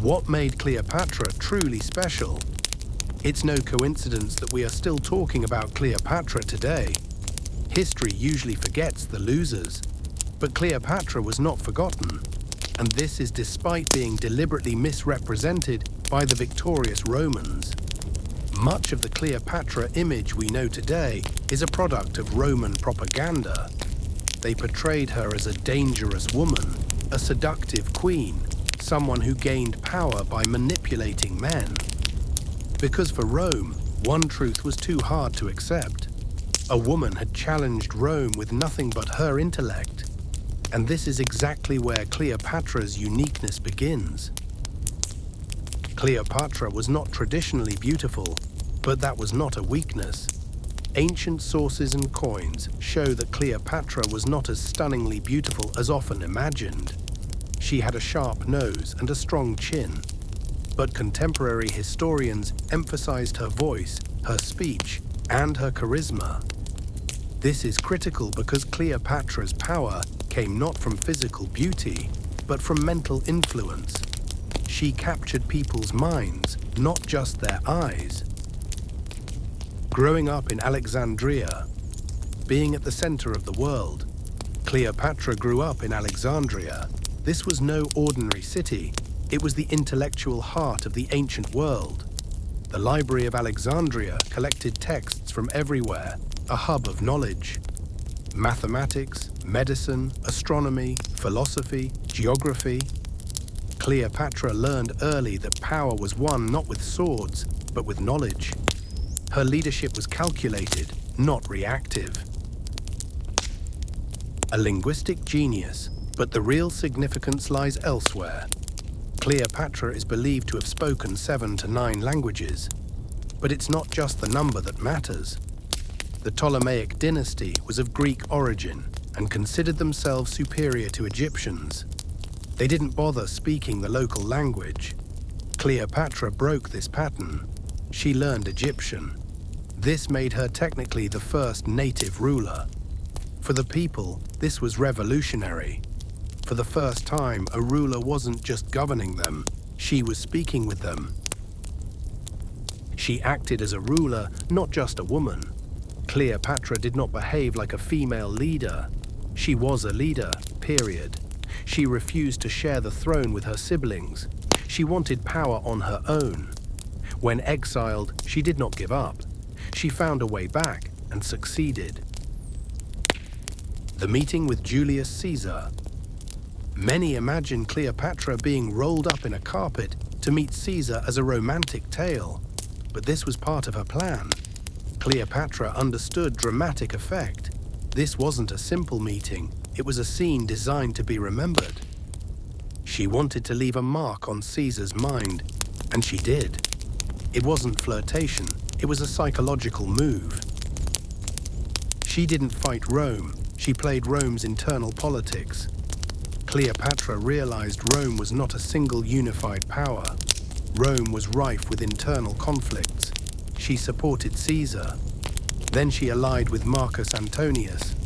What made Cleopatra truly special? It's no coincidence that we are still talking about Cleopatra today. History usually forgets the losers, but Cleopatra was not forgotten, and this is despite being deliberately misrepresented by the victorious Romans. Much of the Cleopatra image we know today is a product of Roman propaganda. They portrayed her as a dangerous woman, a seductive queen, someone who gained power by manipulating men. Because for Rome, one truth was too hard to accept. A woman had challenged Rome with nothing but her intellect. And this is exactly where Cleopatra's uniqueness begins. Cleopatra was not traditionally beautiful, but that was not a weakness. Ancient sources and coins show that Cleopatra was not as stunningly beautiful as often imagined. She had a sharp nose and a strong chin, but contemporary historians emphasized her voice, her speech, and her charisma. This is critical because Cleopatra's power came not from physical beauty, but from mental influence. She captured people's minds, not just their eyes. Growing up in Alexandria, being at the center of the world, Cleopatra grew up in Alexandria. This was no ordinary city. It was the intellectual heart of the ancient world. The Library of Alexandria collected texts from everywhere, a hub of knowledge. Mathematics, medicine, astronomy, philosophy, geography. Cleopatra learned early that power was won not with swords, but with knowledge. Her leadership was calculated, not reactive. A linguistic genius, but the real significance lies elsewhere. Cleopatra is believed to have spoken 7 to 9 languages, but it's not just the number that matters. The Ptolemaic dynasty was of Greek origin and considered themselves superior to Egyptians. They didn't bother speaking the local language. Cleopatra broke this pattern. She learned Egyptian. This made her technically the first native ruler. For the people, this was revolutionary. For the first time, a ruler wasn't just governing them, she was speaking with them. She acted as a ruler, not just a woman. Cleopatra did not behave like a female leader. She was a leader, period. She refused to share the throne with her siblings. She wanted power on her own. When exiled, she did not give up. She found a way back and succeeded. The meeting with Julius Caesar. Many imagine Cleopatra being rolled up in a carpet to meet Caesar as a romantic tale, but this was part of her plan. Cleopatra understood dramatic effect. This wasn't a simple meeting, it was a scene designed to be remembered. She wanted to leave a mark on Caesar's mind, and she did. It wasn't flirtation, it was a psychological move. She didn't fight Rome, she played Rome's internal politics. Cleopatra realized Rome was not a single unified power. Rome was rife with internal conflicts. She supported Caesar. Then she allied with Marcus Antonius.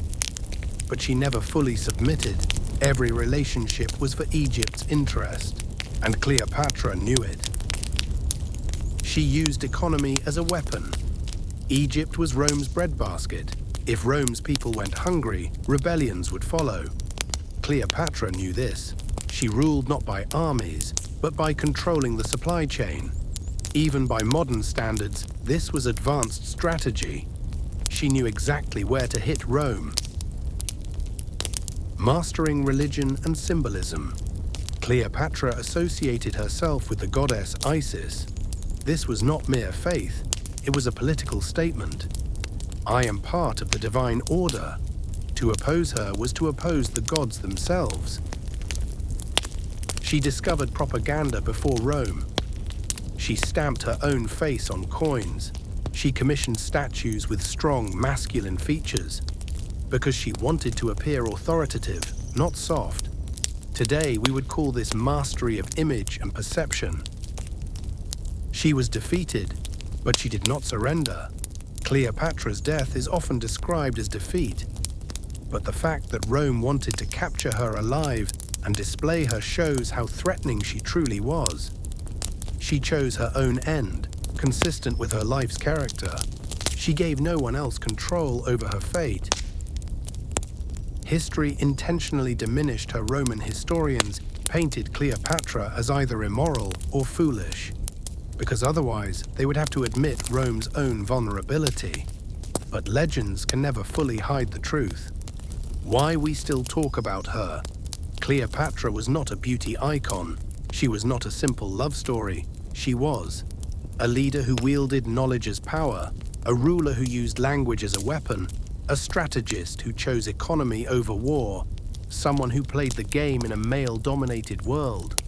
But she never fully submitted. Every relationship was for Egypt's interest, and Cleopatra knew it. She used economy as a weapon. Egypt was Rome's breadbasket. If Rome's people went hungry, rebellions would follow. Cleopatra knew this. She ruled not by armies, but by controlling the supply chain. Even by modern standards, this was advanced strategy. She knew exactly where to hit Rome. Mastering religion and symbolism. Cleopatra associated herself with the goddess Isis. This was not mere faith, it was a political statement. I am part of the divine order. To oppose her was to oppose the gods themselves. She discovered propaganda before Rome. She stamped her own face on coins. She commissioned statues with strong masculine features because she wanted to appear authoritative, not soft. Today, we would call this mastery of image and perception. She was defeated, but she did not surrender. Cleopatra's death is often described as defeat, but the fact that Rome wanted to capture her alive and display her shows how threatening she truly was. She chose her own end, consistent with her life's character. She gave no one else control over her fate. History intentionally diminished her. Roman historians painted Cleopatra as either immoral or foolish, because otherwise they would have to admit Rome's own vulnerability. But legends can never fully hide the truth. Why we still talk about her? Cleopatra was not a beauty icon. She was not a simple love story. She was a leader who wielded knowledge as power, a ruler who used language as a weapon, a strategist who chose economy over war, someone who played the game in a male-dominated world.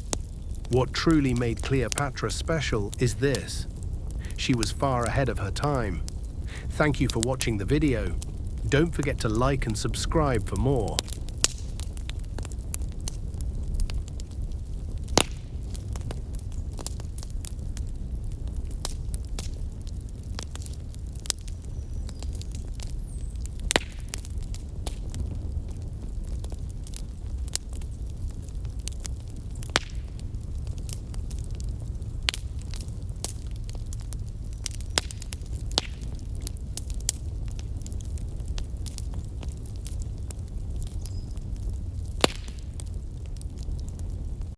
What truly made Cleopatra special is this: she was far ahead of her time. Thank you for watching the video. Don't forget to like and subscribe for more.